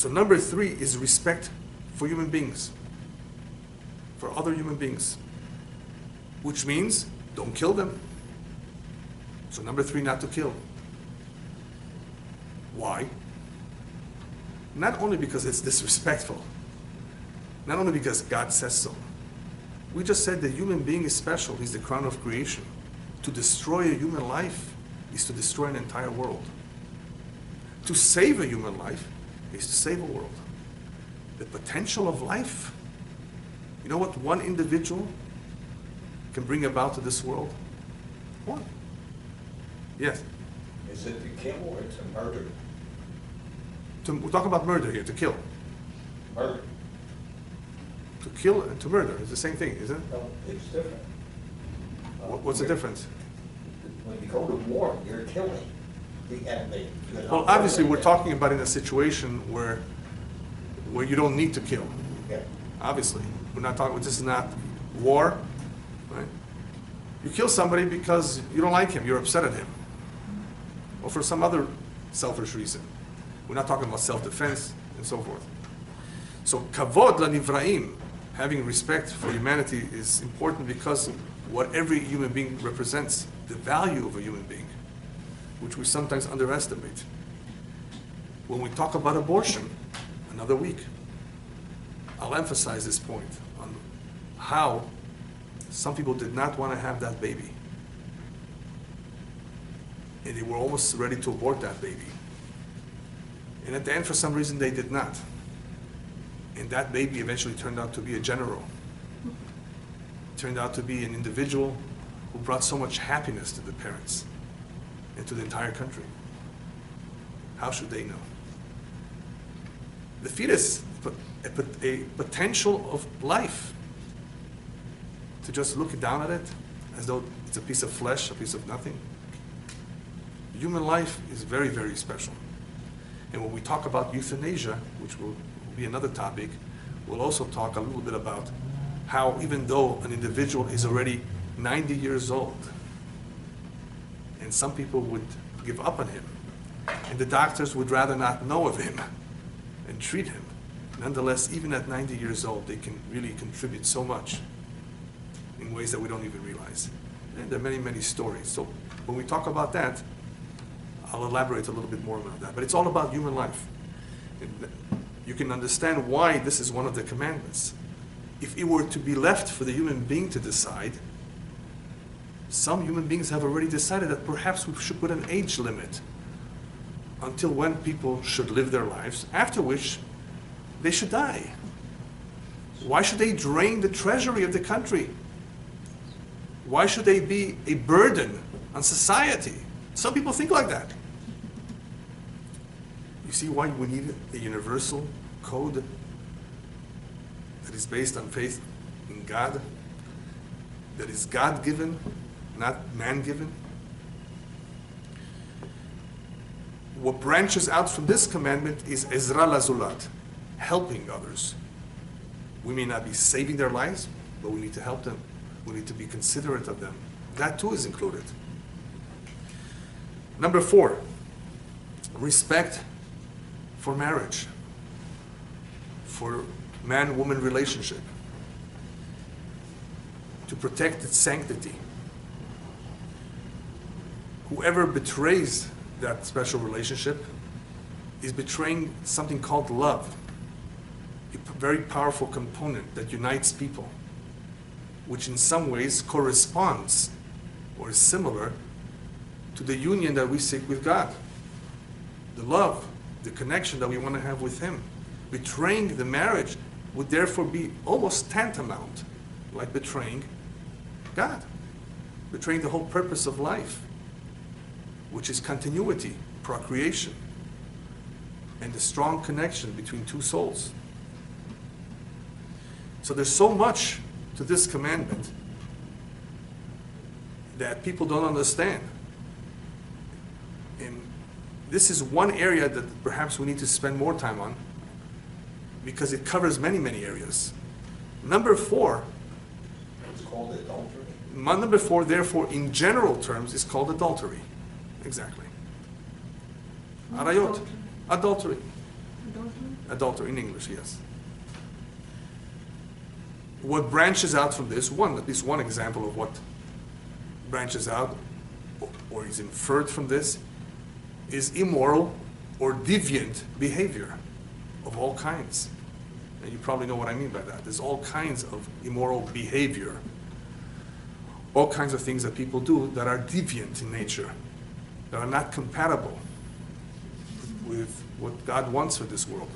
So number 3 is respect for human beings, for other human beings, which means don't kill them. So number 3, not to kill. Why? Not only because it's disrespectful, not only because God says so. We just said the human being is special. He's the crown of creation. To destroy a human life is to destroy an entire world. To save a human life is to save a world. The potential of life, you know what one individual can bring about to this world? One. Yes? Is it to kill or to murder? We're talking about murder here, to kill. Murder. To kill and to murder is the same thing, isn't it? No, it's different. What's the difference? When you go to war, you're killing the enemy. Well, obviously, we're talking about in a situation where you don't need to kill. Yeah. Obviously, we're not talking. This is not war, right? You kill somebody because you don't like him, you're upset at him, or for some other selfish reason. We're not talking about self-defense and so forth. So kavod lanivraim, having respect for humanity, is important because what every human being represents, the value of a human being, which we sometimes underestimate. When we talk about abortion, another week, I'll emphasize this point on how some people did not want to have that baby. And they were almost ready to abort that baby. And at the end, for some reason, they did not. And that baby eventually turned out to be a general. Turned out to be an individual who brought so much happiness to the parents and to the entire country. How should they know? The fetus, a potential of life. To just look down at it as though it's a piece of flesh, a piece of nothing. Human life is very, very special. And when we talk about euthanasia, which will be another topic, we'll also talk a little bit about how even though an individual is already 90 years old, and some people would give up on him, and the doctors would rather not know of him and treat him, nonetheless, even at 90 years old, they can really contribute so much in ways that we don't even realize. And there are many, many stories. So when we talk about that, I'll elaborate a little bit more about that. But it's all about human life. And you can understand why this is one of the commandments. If it were to be left for the human being to decide, some human beings have already decided that perhaps we should put an age limit until when people should live their lives, after which they should die. Why should they drain the treasury of the country? Why should they be a burden on society? Some people think like that. You see why we need a universal code that is based on faith in God, that is God-given, not man-given? What branches out from this commandment is Ezra Lazulat, helping others. We may not be saving their lives, but we need to help them. We need to be considerate of them. That too is included. Number 4, respect for marriage, for man-woman relationship, to protect its sanctity. Whoever betrays that special relationship is betraying something called love, a very powerful component that unites people, which in some ways corresponds or is similar to the union that we seek with God. The love, the connection that we want to have with Him. Betraying the marriage would therefore be almost tantamount like betraying God. Betraying the whole purpose of life, which is continuity, procreation, and the strong connection between two souls. So there's so much to this commandment that people don't understand. And this is one area that perhaps we need to spend more time on because it covers many, many areas. Number 4. It's called adultery. Number 4, therefore, in general terms, is called adultery. Exactly. Arayot. Adultery. Adultery in English, yes. What branches out from this, at least one example of what branches out or is inferred from this, is immoral or deviant behavior of all kinds. And you probably know what I mean by that. There's all kinds of immoral behavior, all kinds of things that people do that are deviant in nature, that are not compatible with what God wants for this world.